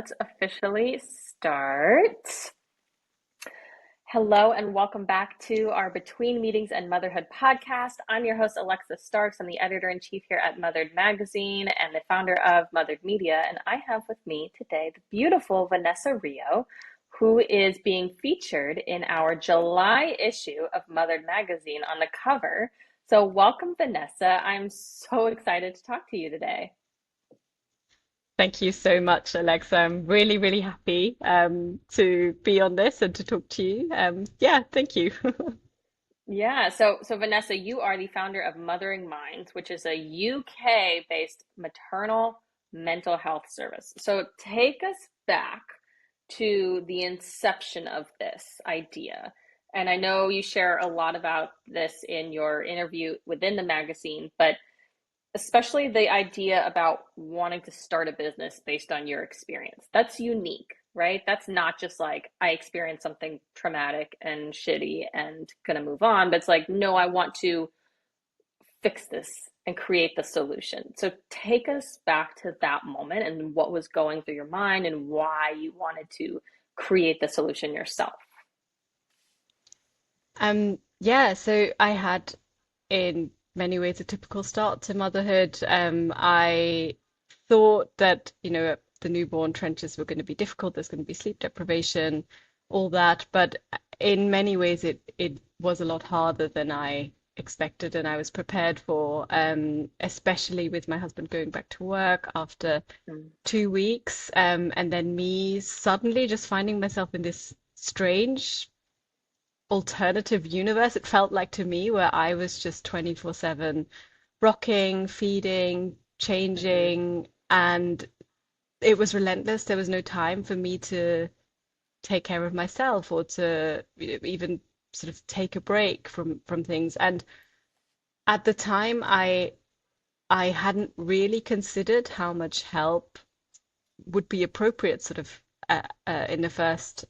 let's officially start. Hello, and welcome back to our Between Meetings and Motherhood podcast. I'm your host, Alexa Starks. I'm the editor in chief here at Mothered Magazine and the founder of Mothered Media. And I have with me today the beautiful Vanessa Rio, who is being featured in our July issue of Mothered Magazine on the cover. So, welcome, Vanessa. I'm so excited to talk to you today. Thank you so much, Alexa. I'm really, really happy to be on this and to talk to you. Yeah, thank you. Yeah, so Vanessa, you are the founder of Mothering Minds, which is a UK-based maternal mental health service. So take us back to the inception of this idea. And I know you share a lot about this in your interview within the magazine, but especially the idea about wanting to start a business based on your experience. That's unique, right? That's not just like I experienced something traumatic and shitty and gonna move on, but it's like, no, I want to fix this and create the solution. So take us back to that moment and what was going through your mind and why you wanted to create the solution yourself. Yeah, so I had in many ways a typical start to motherhood. I thought that, the newborn trenches were going to be difficult. There's going to be sleep deprivation, all that. But in many ways, it was a lot harder than I expected and I was prepared for, especially with my husband going back to work after Mm. 2 weeks, and then me suddenly just finding myself in this strange alternative universe, it felt like to me, where I was just 24/7 rocking, feeding, Mm-hmm. changing, and it was relentless. There was no time for me to take care of myself or to even sort of take a break from things. And at the time, I hadn't really considered how much help would be appropriate sort of in the first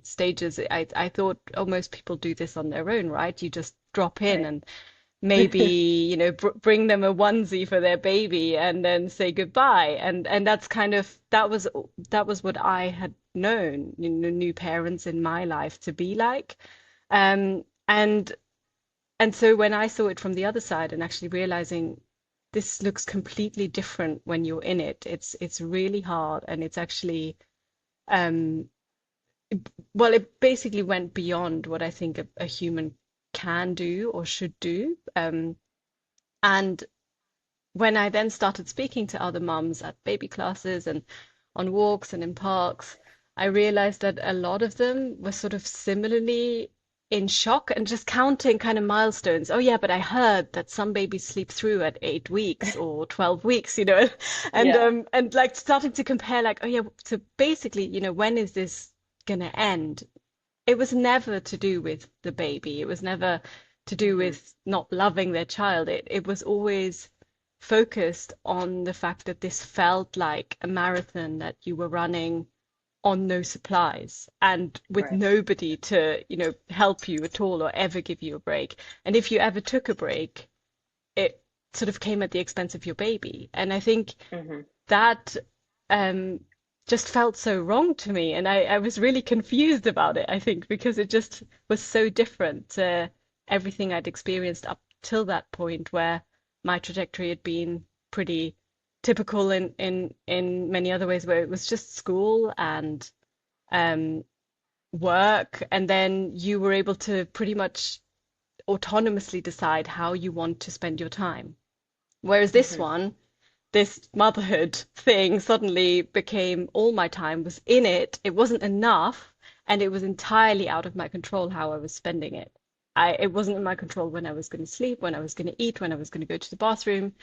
stages. I thought, oh, most people do this on their own, right? You just drop in Right. and maybe, br bring them a onesie for their baby and then say goodbye. And that's kind of that was what I had known, new parents in my life to be like. And so when I saw it from the other side and actually realizing this looks completely different when you're in it, it's really hard and it's actually um, well, it basically went beyond what I think a human can do or should do. And when I then started speaking to other mums at baby classes and on walks and in parks, I realized that a lot of them were sort of similarly in shock and just counting kind of milestones. Oh yeah, but I heard that some babies sleep through at 8 weeks or 12 weeks, Yeah. and like starting to compare like, oh yeah, so basically, when is this gonna end? It was never to do with the baby. It was never to do Mm-hmm. with not loving their child. It was always focused on the fact that this felt like a marathon that you were running on no supplies and with Right. nobody to, help you at all or ever give you a break. And if you ever took a break, it sort of came at the expense of your baby. And I think Mm-hmm. that um, just felt so wrong to me. And I was really confused about it, I think, because it just was so different to everything I'd experienced up till that point, where my trajectory had been pretty typical in many other ways, where it was just school and um, work, and then you were able to pretty much autonomously decide how you want to spend your time. Whereas this Mm-hmm. one, this motherhood thing suddenly became all my time was in it. It wasn't enough, and it was entirely out of my control how I was spending it. It wasn't in my control when I was going to sleep, when I was going to eat, when I was going to go to the bathroom.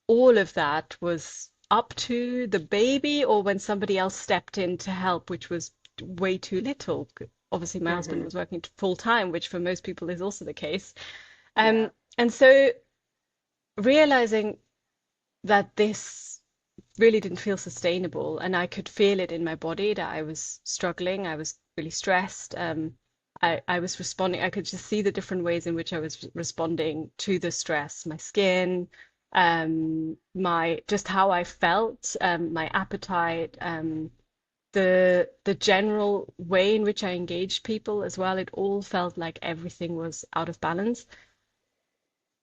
All of that was up to the baby or when somebody else stepped in to help, which was way too little. Obviously, my husband Mm-hmm. was working full time, which for most people is also the case. Yeah. And so realizing that this really didn't feel sustainable, and I could feel it in my body that I was struggling. I was really stressed. I was responding. I could just see the different ways in which I was responding to the stress, my skin, my just how I felt, my appetite. the general way in which I engaged people as well, it all felt like everything was out of balance.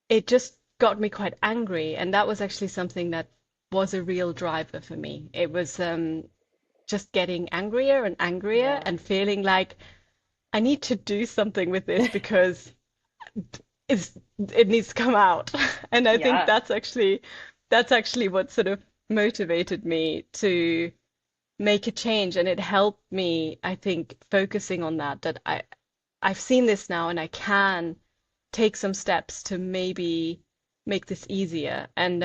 It just got me quite angry, and that was actually something that was a real driver for me. It was just getting angrier and angrier Yeah. and feeling like I need to do something with this because it's it needs to come out. And I think Yeah. that's actually what sort of motivated me to make a change. And it helped me, I think, focusing on that I've seen this now and I can take some steps to maybe make this easier. And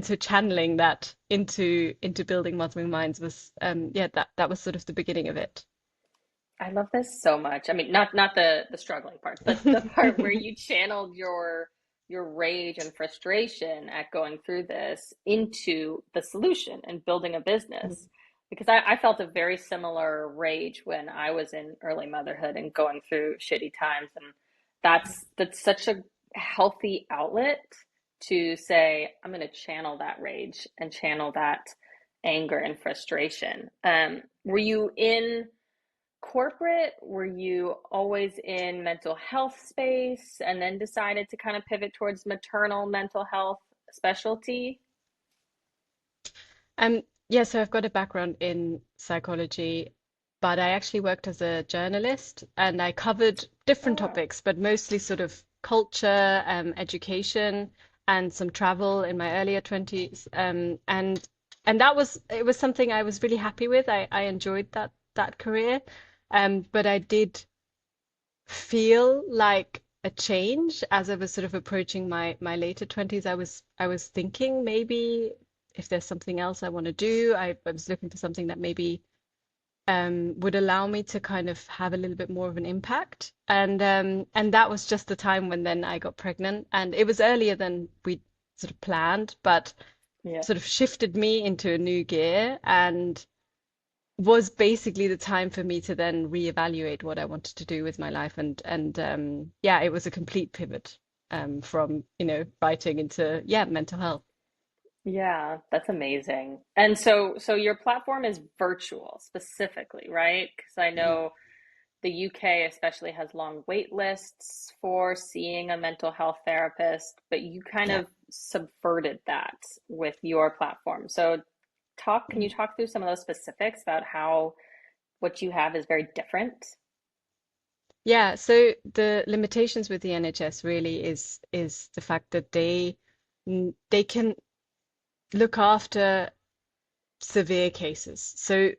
so channeling that into building Mothering Minds was yeah, that was sort of the beginning of it. I love this so much. I mean, not the struggling parts, but the part where you channeled your rage and frustration at going through this into the solution and building a business. Because I felt a very similar rage when I was in early motherhood and going through shitty times. And that's such a healthy outlet to say, I'm going to channel that rage and channel that anger and frustration. Were you in corporate? Were you always in mental health space and then decided to kind of pivot towards maternal mental health specialty? Yeah, so I've got a background in psychology, but I actually worked as a journalist and I covered Oh, different wow. topics, but mostly sort of culture, education, and some travel in my earlier 20s. And that was it was something I was really happy with. I enjoyed that career. But I did feel like a change as I was sort of approaching my later 20s. I was thinking maybe if there's something else I want to do. I was looking for something that maybe would allow me to kind of have a little bit more of an impact. And that was just the time when then I got pregnant, and it was earlier than we sort of planned, but Yeah. sort of shifted me into a new gear and was basically the time for me to then reevaluate what I wanted to do with my life. And yeah, it was a complete pivot from, writing into, yeah, mental health. Yeah, that's amazing. And so your platform is virtual specifically, right? Because I Mhm. know the UK especially has long wait lists for seeing a mental health therapist, but you kind Yeah. of subverted that with your platform. So can you Mhm. talk through some of those specifics about how what you have is very different? Yeah, so the limitations with the NHS really is the fact that they can look after severe cases. So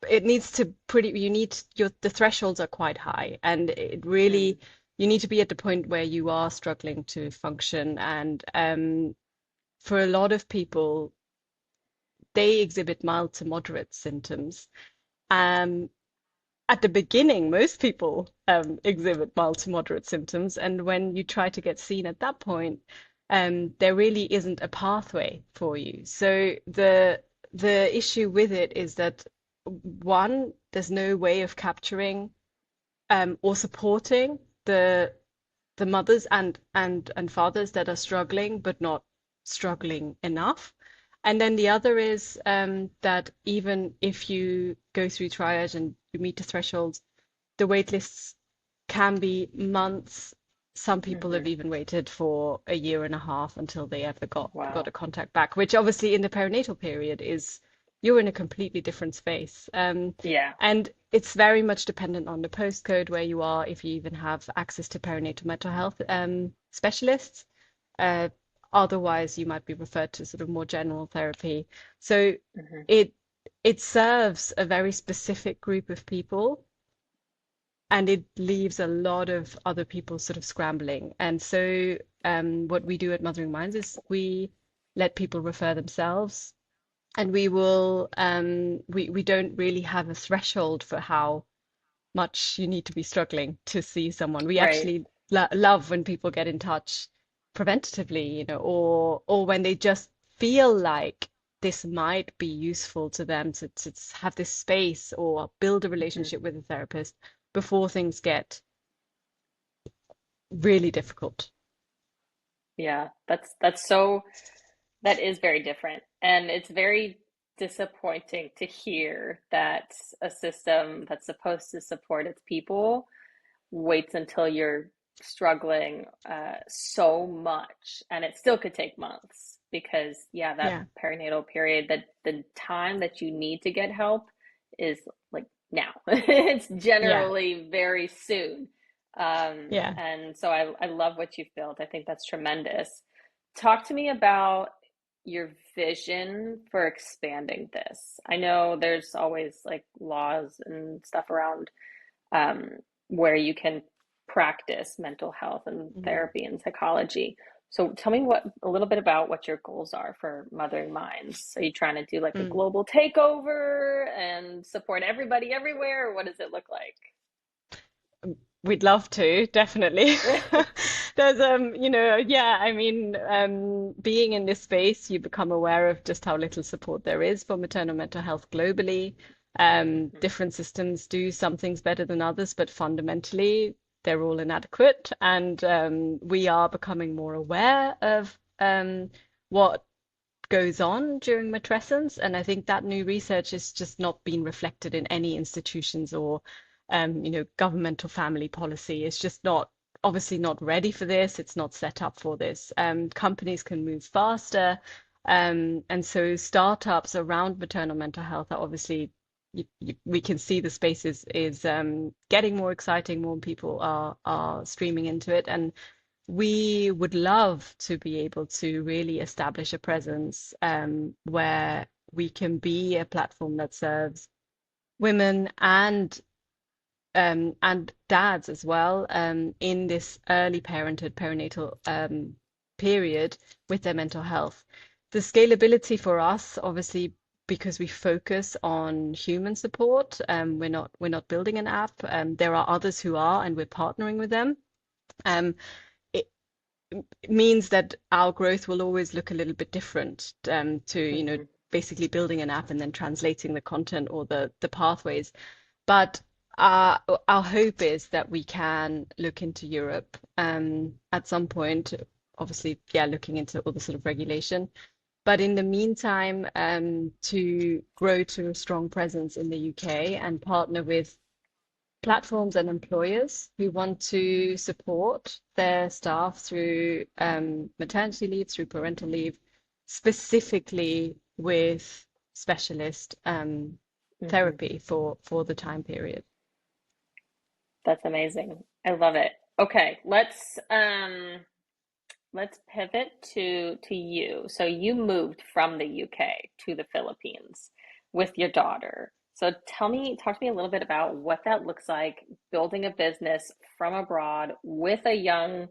it needs to pretty you need your the thresholds are quite high, and it Mm, really you need to be at the point where you are struggling to function. And for a lot of people, they exhibit mild to moderate symptoms. Um, at the beginning, most people exhibit mild to moderate symptoms, and when you try to get seen at that point, there really isn't a pathway for you. So the issue with it is that one, there's no way of capturing or supporting the mothers and fathers that are struggling but not struggling enough. And then the other is that even if you go through triage and you meet the thresholds, the wait lists can be months. Some people have hmm. even waited for a year and a half until they ever got Wow. a contact back, which obviously in the perinatal period is you're in a completely different space. Yeah. And it's very much dependent on the postcode where you are, if you even have access to perinatal mental health specialists. Uh, Otherwise, you might be referred to sort of more general therapy. So Hmm. it it serves a very specific group of people, and it leaves a lot of other people sort of scrambling. And so what we do at Mothering Minds is we let people refer themselves, and we don't really have a threshold for how much you need to be struggling to see someone. We Right. actually love when people get in touch preventatively, or when they just feel like this might be useful to them to have this space or build a Hmm. relationship with a therapist before things get really difficult. Yeah. That is very different. And it's very disappointing to hear that a system that's supposed to support its people waits until you're struggling so much, and it still could take months because yeah, that Yeah, perinatal period, that the time that you need to get help is like now. It's yeah, generally very soon. yeah. And so I love what you've built. I think that's tremendous. Talk to me about your vision for expanding this. I know there's always like laws and stuff around um, where you can practice mental health and Mhm. therapy and psychology. So tell me what a little bit about what your goals are for Mothering Minds. Are you trying to do like a Mm. global takeover and support everybody everywhere, or what does it look We'd love to, definitely. like? There's yeah, I mean, being in this space, you become aware of just how little support there is for maternal mental health globally. Different systems do some things better than others, but fundamentally, they're all inadequate. And we are becoming more aware of what goes on during matrescence. And I think that new research is just not being reflected in any institutions or, governmental family policy. It's just not obviously not ready for this. It's not set up for this. Companies can move faster. And so startups around maternal mental health are obviously we can see the space is getting more exciting. More people are streaming into it, and we would love to be able to really establish a presence where we can be a platform that serves women and dads as well in this early parenthood, perinatal period with their mental health. The scalability for us, obviously, because we focus on human support, we're not building an app. There are others who are, and we're partnering with them. Um, it, means that our growth will always look a little bit different to, Mm-hmm. basically building an app and then translating the content or the pathways. But our hope is that we can look into Europe at some point, obviously, yeah, looking into all the sort of regulation. But in the meantime, to grow to a strong presence in the UK and partner with platforms and employers who want to support their staff through maternity leave, through parental leave, specifically with specialist Mm-hmm. therapy for the time period. That's amazing. I love it. Okay, let's pivot to you. So you moved from the UK to the Philippines with your daughter. So talk to me a little bit about what that looks like building a business from abroad with a young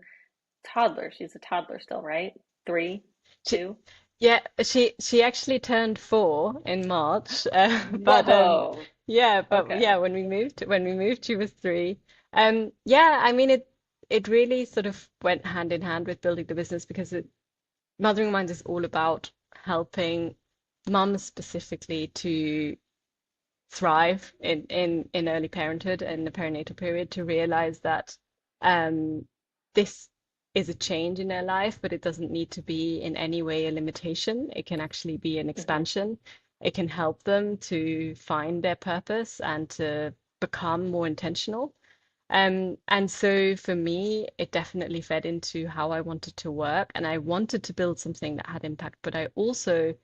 toddler. She's a toddler still, right? Three, She, two. yeah, she actually turned 4 in March, but Whoa. yeah, Okay. when we moved, she was 3. Yeah, I mean it really sort of went hand in hand with building the business because Mothering Minds is all about helping mums specifically to thrive in early parenthood and the perinatal period to realize that um, this is a change in their life, but it doesn't need to be in any way a limitation. It can actually be an Hmm. expansion. It can help them to find their purpose and to become more intentional. And so for me, it definitely fed into how I wanted to work, and I wanted to build something that had impact, but I also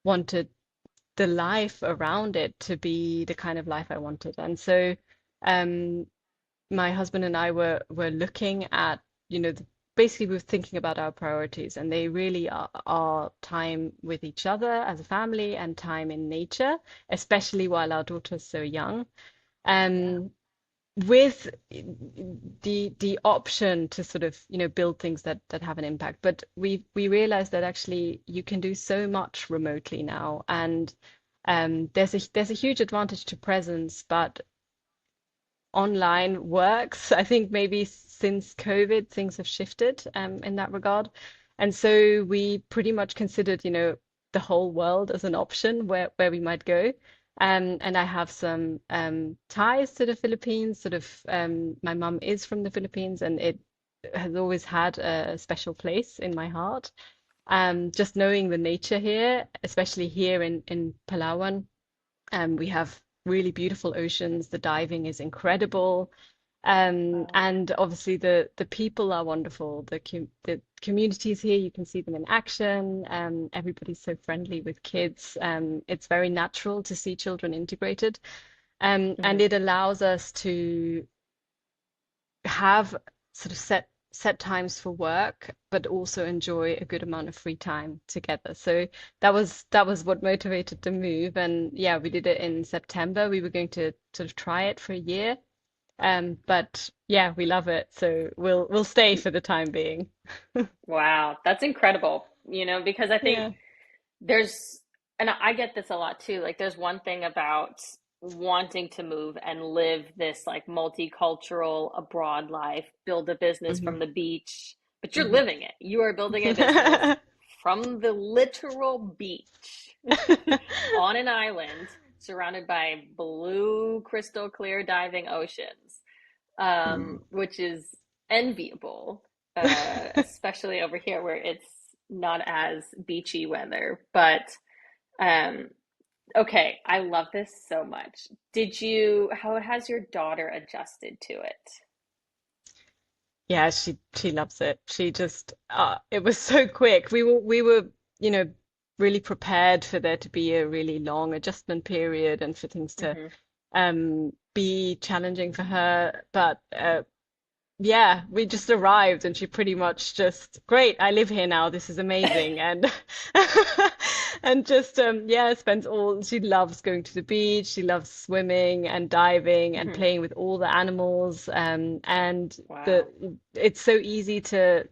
wanted the life around it to be the kind of life I wanted. And so um, my husband and I were looking at, basically we were thinking about our priorities, and they really are time with each other as a family and time in nature, especially while our daughter's so young. Yeah. Um, with the option to sort of build things that have an impact, but we realized that actually you can do so much remotely now, and there's a huge advantage to presence, but online works. I think maybe since COVID things have shifted in that regard, and so we pretty much considered the whole world as an option where we might go. And I have some ties to the Philippines. Sort of, my mum is from the Philippines, and it has always had a special place in my heart. Just knowing the nature here, especially here in Palawan, we have really beautiful oceans. The diving is incredible. Oh. And obviously the people are wonderful. The communities here, you can see them in action. Everybody's so friendly with kids. It's very natural to see children integrated. And Hmm. it allows us to have sort of set times for work, but also enjoy a good amount of free time together. So that was what motivated the move. And yeah, we did it in September. We were going to sort of try it for a year. But yeah, we love it. So we'll stay for the time being. Wow, that's incredible. Because I think Yeah. there's, and I get this a lot too. Like, there's one thing about wanting to move and live this like multicultural abroad life, build a business Hmm. from the beach, but you're Hmm. living it. You are building a business from the literal beach on an island surrounded by blue, crystal clear diving oceans, which is enviable, especially over here where it's not as beachy weather. But um, okay, I love this so much. How has your daughter adjusted to it? Yeah, she loves it. She just it was so quick. We were, you know, really prepared for there to be a really long adjustment period and for things to Hmm. be challenging for her. But yeah, we just arrived and she pretty much just, great, I live here now. This is amazing. And and just yeah, spends all she loves going to the beach. She loves swimming and diving and Hmm. playing with all the animals. And the Wow. it's so easy to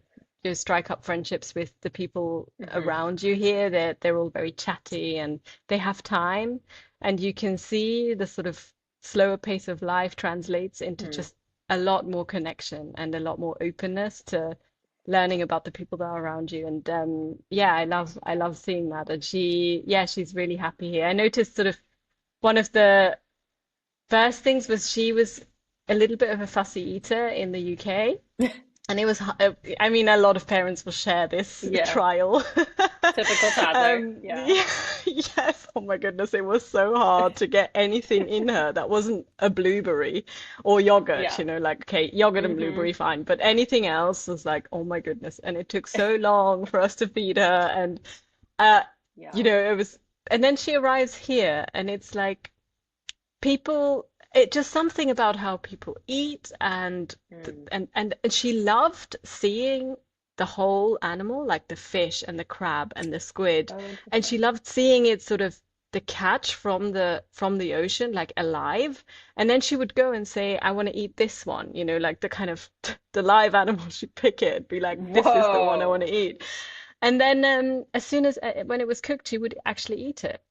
strike up friendships with the people Hmm. around you here. They're all very chatty and they have time. And you can see the sort of slower pace of life translates into Hmm. just a lot more connection and a lot more openness to learning about the people that are around you. And yeah, I love seeing that. And she's really happy here. I noticed sort of one of the first things was she was a little bit of a fussy eater in the UK. And it was, I mean, a lot of parents will share this Yeah. trial. Typical toddler. Yeah. Yeah, yes. Oh my goodness, it was so hard to get anything in her that wasn't a blueberry or yogurt, Yeah. like, okay, yogurt and Hmm. blueberry, fine. But anything else was like, oh my goodness. And it took so long for us to feed her. And, uh, Yeah. it was, and then she arrives here and it's like, people it just something about how people eat and Mm. and she loved seeing the whole animal, like the fish and the crab and the squid, Oh, and she interesting. loved seeing it sort of the catch from the ocean, like alive. And then she would go and say, I want to eat this one, like the kind of the live animal. She'd pick it, be like, this is the one I want Whoa. to eat. And then as soon as when it was cooked, she would actually eat it.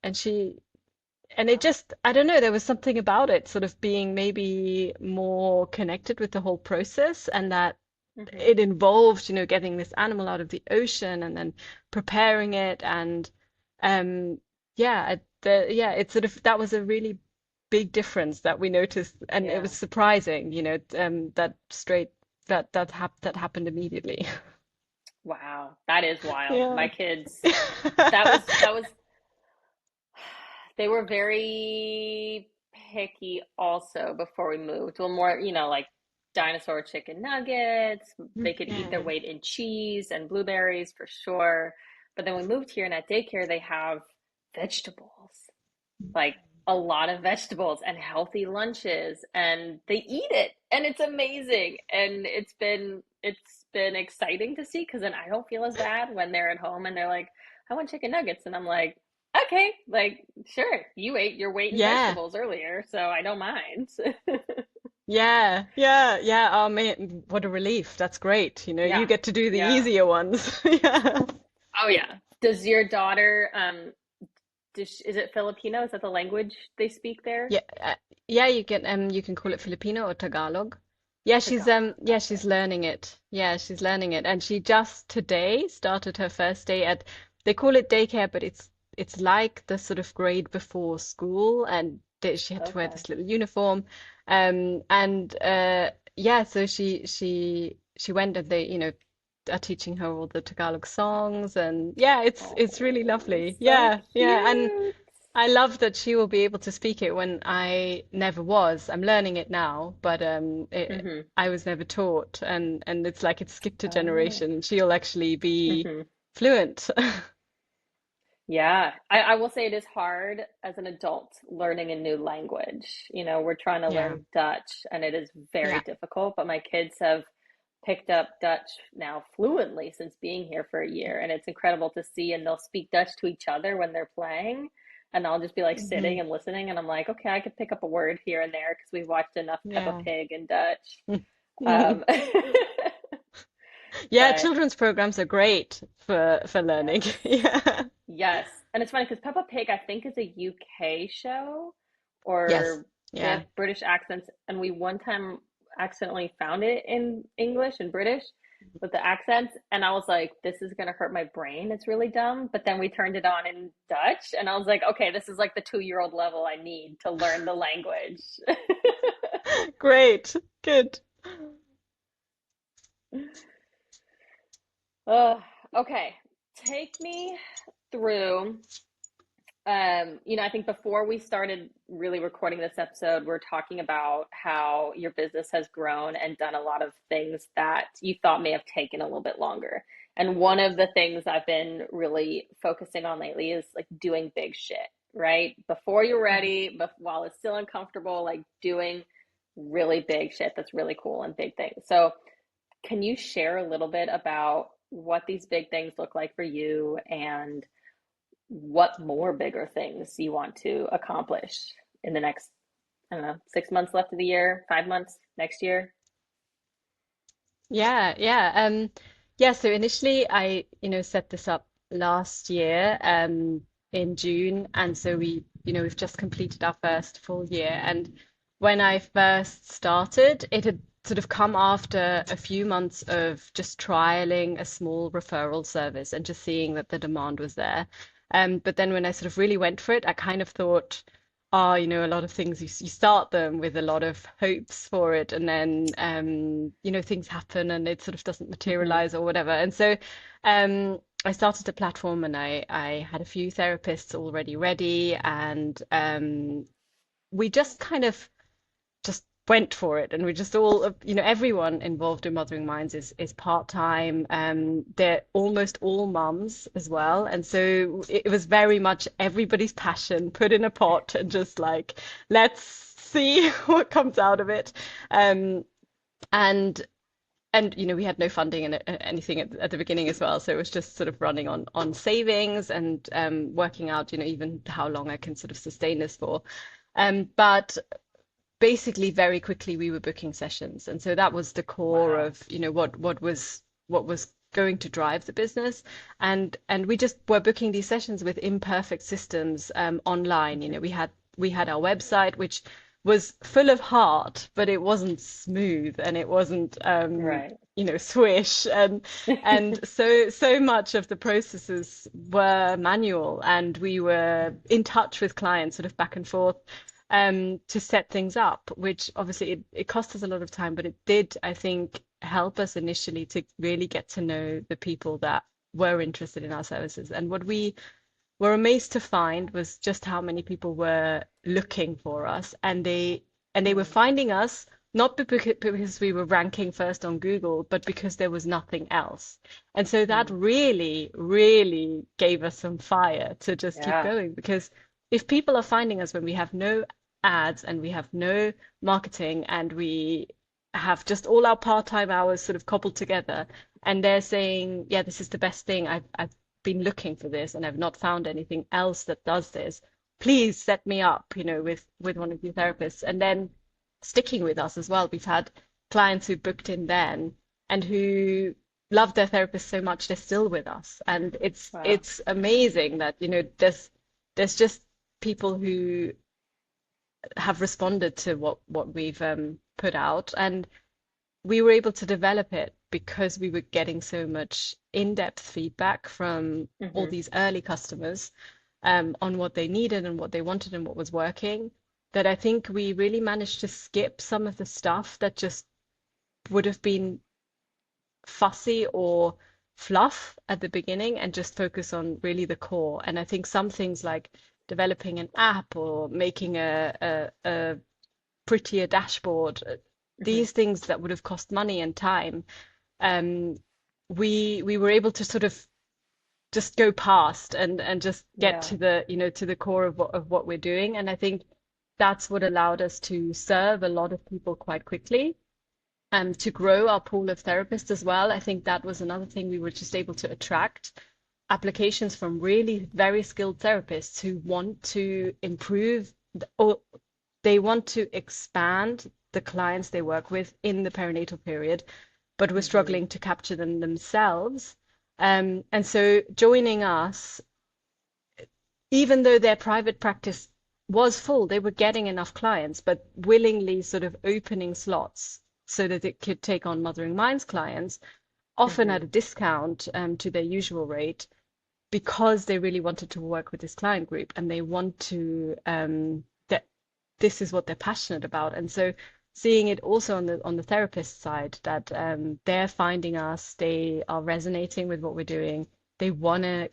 And it Wow. just, I don't know, there was something about it sort of being maybe more connected with the whole process, and that Hmm. it involved, getting this animal out of the ocean and then preparing it. And um, yeah, it's sort of, that was a really big difference that we noticed. And it was Yeah. surprising, that happened immediately. Wow. That is wild. Yeah. My kids, that was they were very picky also before we moved. Well, more, like dinosaur chicken nuggets. They could eat their Yeah. weight in cheese and blueberries for sure. But then we moved here and at daycare they have vegetables. Like a lot of vegetables and healthy lunches, and they eat it and it's amazing. And it's been exciting to see because then I don't feel as bad when they're at home and they're like, I want chicken nuggets, and I'm like, okay, like, sure, you ate your weight in Yeah. vegetables earlier, so I don't mind. Yeah, yeah, yeah. Oh man, what a relief. That's great. You Yeah. get to do the Yeah. easier ones. Yeah. Oh yeah. Does your daughter is it Filipino? Is that the language they speak there? Yeah, yeah, you can call it Filipino or Tagalog. Yeah, Tagalog. she's Gotcha. learning it. Yeah, she's learning it. And she just today started her first day at, they call it daycare, but it's like the sort of grade before school. And she had to wear Okay. this little uniform. And yeah, so she went, and they, are teaching her all the Tagalog songs, and yeah, it's really Oh, lovely. so Yeah, yeah, and cute. I love that she will be able to speak it when I never was. I'm learning it now, but Hmm. I was never taught, and it's like it's skipped a Oh. generation. She'll actually be Hmm. fluent. Yeah, I will say it is hard as an adult learning a new language. We're trying to Yeah, learn Dutch and it is very yeah. difficult, but my kids have picked up Dutch now fluently since being here for a year. And it's incredible to see, and they'll speak Dutch to each other when they're playing. And I'll just be like Hmm. sitting and listening, and I'm like, okay, I could pick up a word here and there because we've watched enough Peppa Yeah. Pig in Dutch. Um, Yeah, but children's programs are great for learning. yes. Yeah. Yes. And it's funny because Peppa Pig, I think, is a UK show Yes. or they have Yeah. British accents. And we one time accidentally found it in English and British with the accents. And I was like, this is going to hurt my brain. It's really dumb. But then we turned it on in Dutch. And I was like, okay, this is like the 2-year-old level I need to learn the language. Great. Good. Oh, okay. Take me through. I think before we started really recording this episode, we're talking about how your business has grown and done a lot of things that you thought may have taken a little bit longer. And one of the things I've been really focusing on lately is like doing big shit, right? Before you're Mhm. ready, but while it's still uncomfortable, like doing really big shit that's really cool and big things. So, can you share a little bit about what these big things look like for you and what more bigger things you want to accomplish in the next, I don't know, 6 months left of the year, 5 months next year? Yeah, yeah. Yeah, so initially I, set this up last year, in June. And so we've just completed our first full year. And when I first started, it had sort of come after a few months of just trialing a small referral service and just seeing that the demand was there. But then when I sort of really went for it, I kind of thought, a lot of things you start them with a lot of hopes for it, and then things happen and it sort of doesn't Mm-hmm. materialize or whatever. And so I started a platform and I had a few therapists already ready, and we just kind of just went for it, and we just all, everyone involved in Mothering Minds is part-time. They're almost all mums as well, and so it was very much everybody's passion put in a pot and just like, let's see what comes out of it. um and we had no funding and anything at the beginning as well, so it was just sort of running on savings and working out, even how long I can sort of sustain this for. But basically very quickly we were booking sessions, and so that was the core Wow. of what was going to drive the business. And we just were booking these sessions with imperfect systems, online. Mm-hmm. We had our website, which was full of heart, but it wasn't smooth, and it wasn't Right. swish, and so much of the processes were manual, and we were in touch with clients sort of back and forth, to set things up, which obviously it cost us a lot of time, but it did, I think, help us initially to really get to know the people that were interested in our services. And what we were amazed to find was just how many people were looking for us, and they were Mm. finding us not because we were ranking first on Google, but because there was nothing else. And so that Mm. really, really gave us some fire to just keep Yeah. going. Because if people are finding us when we have no ads and we have no marketing and we have just all our part-time hours sort of cobbled together, and they're saying, yeah, this is the best thing. I've been looking for this and I've not found anything else that does this. Please set me up, with one of your therapists. And then sticking with us as well. We've had clients who booked in then and who love their therapist so much they're still with us. And it's Wow. it's amazing that, there's just people who have responded to what we've put out. And we were able to develop it because we were getting so much in-depth feedback from all Mm-hmm. these early customers, on what they needed and what they wanted and what was working, that I think we really managed to skip some of the stuff that just would have been fussy or fluff at the beginning and just focus on really the core. And I think some things like developing an app or making a prettier dashboard, Hmm. these things that would have cost money and time, um, we were able to sort of just go past and just get Yeah. to the, to the core of what we're doing. And I think that's what allowed us to serve a lot of people quite quickly and to grow our pool of therapists as well. I think that was another thing we were just able to attract applications from really very skilled therapists who want to improve or they want to expand the clients they work with in the perinatal period, but were Hmm. struggling to capture them themselves. And so joining us, even though their private practice was full, they were getting enough clients, but willingly sort of opening slots so that it could take on Mothering Minds clients, often Hmm. at a discount to their usual rate, because they really wanted to work with this client group and they want to that this is what they're passionate about. And so seeing it also on the therapist side that they're finding us, they are resonating with what we're doing, they want to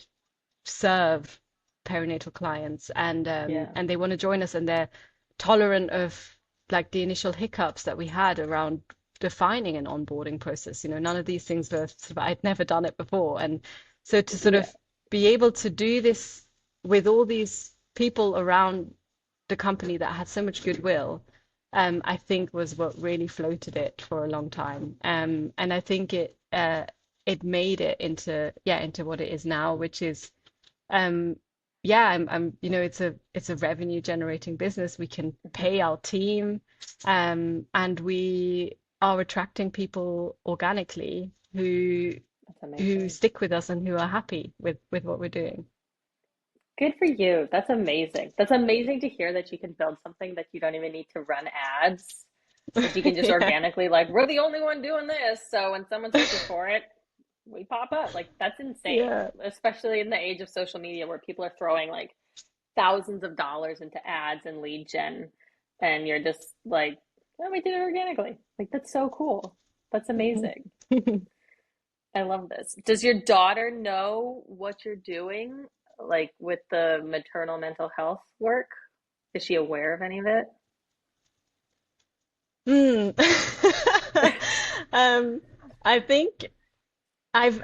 serve perinatal clients Yeah. and they want to join us and they're tolerant of like the initial hiccups that we had around defining an onboarding process. None of these things were sort of, I'd never done it before. And so to sort Yeah. of be able to do this with all these people around the company that had so much goodwill, I think was what really floated it for a long time. And I think it made it into what it is now, which is um, yeah, it's a revenue generating business. We can Hmm. pay our team, and we are attracting people organically That's who amazing. stick with us and who are happy with what we're doing. Good for you. That's amazing. That's amazing to hear that you can build something that you don't even need to run ads, that you can just Yeah. organically, like, we're the only one doing this. So when someone searches for it, we pop up. Like, that's insane, Yeah. especially in the age of social media where people are throwing like thousands of dollars into ads and lead gen. And you're just like, oh, we did it organically. Like, that's so cool. That's amazing. I love this. Does your daughter know what you're doing, like with the maternal mental health work? Is she aware of any of it? Hmm. Um, I think I've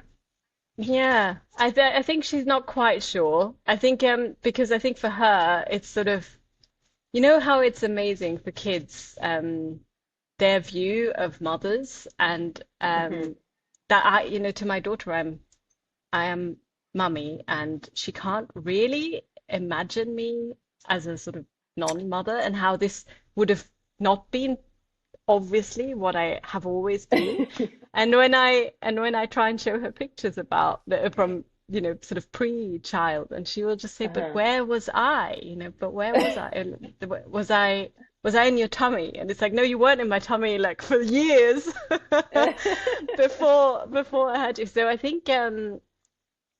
yeah, I think she's not quite sure. I think because I think for her it's sort of how it's amazing for kids their view of mothers and Hmm. that to my daughter I am mummy and she can't really imagine me as a sort of non-mother and how this would have not been obviously what I have always been. And when I try and show her pictures about from sort of pre-child, and she will just say, "But Uh-huh. where was I? But where was I? And was I in your tummy?" And it's like, "No, you weren't in my tummy like for years before I had you." So I think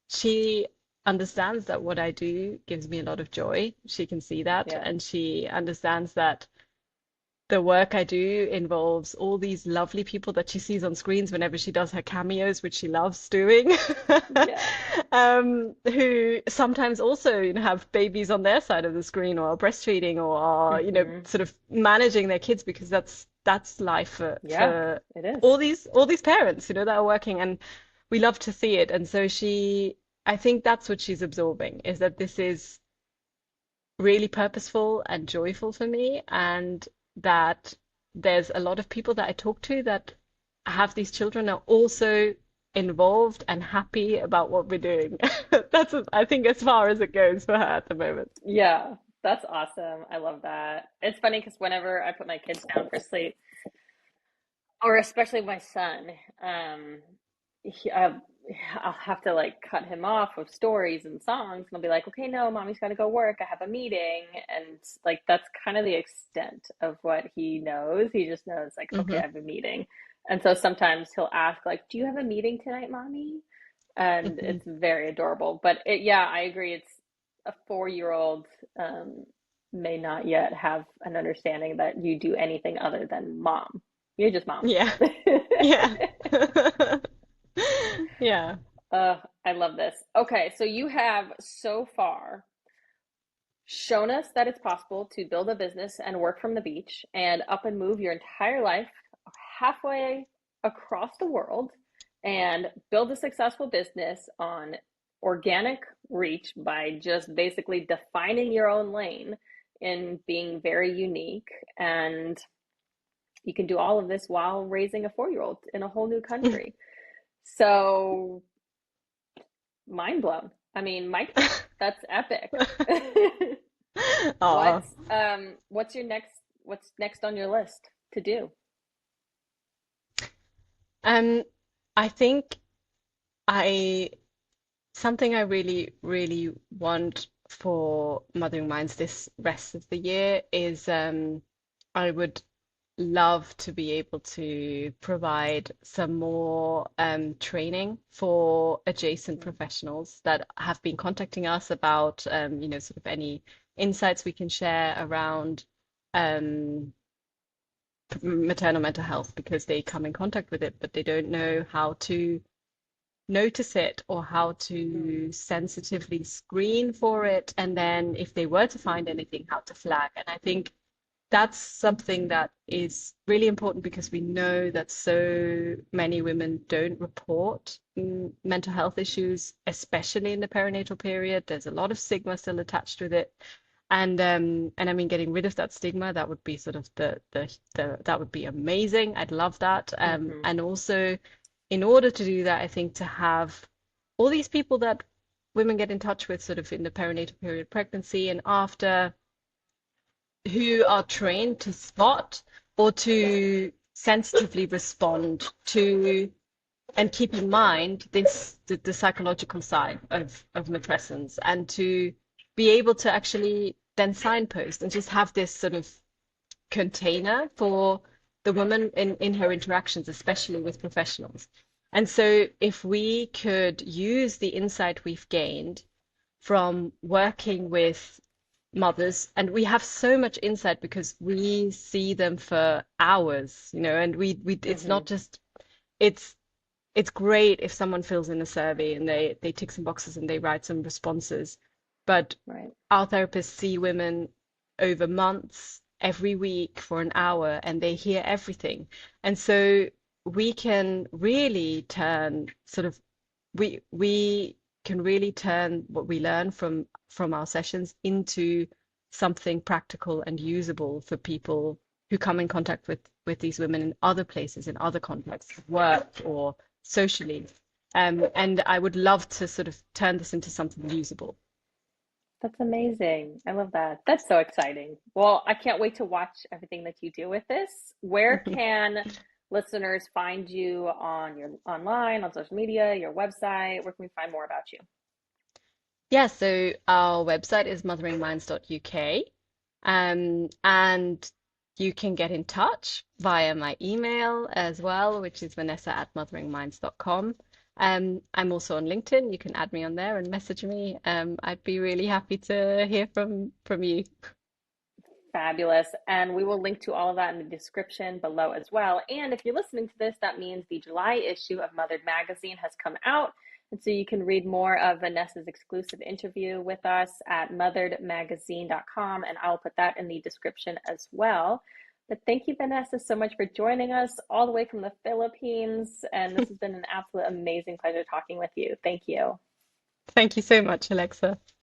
she understands that what I do gives me a lot of joy. She can see that, Yeah. and she understands that the work I do involves all these lovely people that she sees on screens whenever she does her cameos, which she loves doing, Yeah. who sometimes also, have babies on their side of the screen or are breastfeeding or are, Hmm. sort of managing their kids because that's life for Yeah, for it is. all these parents, that are working and we love to see it. And so I think that's what she's absorbing, is that this is really purposeful and joyful for me, and that there's a lot of people that I talk to that have these children are also involved and happy about what we're doing. That's, I think, as far as it goes for her at the moment. Yeah, that's awesome. I love that. It's funny because whenever I put my kids down for sleep, or especially my son, um, he, I'll have to like cut him off of stories and songs, and I'll be like, okay, no, mommy's got to go work. I have a meeting, and like that's kind of the extent of what he knows. He just knows like, okay, I Hmm. have a meeting, and so sometimes he'll ask like, do you have a meeting tonight, mommy? And Hmm. it's very adorable. But yeah, I agree. It's a 4-year-old um, may not yet have an understanding that you do anything other than mom. You're just mom. Yeah. Yeah. Yeah. I love this. Okay, so you have so far shown us that it's possible to build a business and work from the beach and up and move your entire life halfway across the world and build a successful business on organic reach by just basically defining your own lane and being very unique. And you can do all of this while raising a 4-year-old in a whole new country. So, mind blown. I mean, mic drop. That's epic. Oh, What's next on your list to do? um, I think I something I really, really want for Mothering Minds this rest of the year is I would love to be able to provide some more training for adjacent professionals that have been contacting us about sort of any insights we can share around um, maternal mental health because they come in contact with it, but they don't know how to notice it or how Mm, to sensitively screen for it. And then if they were to find anything, how to flag. And I think that's something that is really important because we know that so many women don't report mental health issues, especially in the perinatal period. There's a lot of stigma still attached with it. And I mean getting rid of that stigma, that would be sort of the that would be amazing. I'd love that. hmm And also in order to do that, I think to have all these people that women get in touch with sort of in the perinatal period, pregnancy and after, who are trained to spot or to sensitively respond to and keep in mind the psychological side of matrescence and to be able to actually then signpost and just have this sort of container for the woman in her interactions, especially with professionals. And so if we could use the insight we've gained from working with mothers, and we have so much insight because we see them for hours, and we it's hmm not just it's it's great if someone fills in a survey and they tick some boxes and they write some responses, but Right. our therapists see women over months, every week for an hour, and they hear everything. And so we can really turn sort of we can really turn what we learn from our sessions into something practical and usable for people who come in contact with these women in other places, in other contexts, work or socially. And I would love to sort of turn this into something usable. That's amazing. I love that. That's so exciting. Well, I can't wait to watch everything that you do with this. Where can listeners find you on your online, on social media, your website? Where can we find more about you? Yeah, so our website is motheringminds.uk. And you can get in touch via my email as well, which is vanessa@motheringminds.com. I'm also on LinkedIn. You can add me on there and message me. I'd be really happy to hear from you. Fabulous. And we will link to all of that in the description below as well. And if you're listening to this, that means the July issue of Mothered Magazine has come out. And so you can read more of Vanessa's exclusive interview with us at motheredmagazine.com. And I'll put that in the description as well. But thank you, Vanessa, so much for joining us all the way from the Philippines. And this has been an absolute amazing pleasure talking with you. Thank you. Thank you so much, Alexa.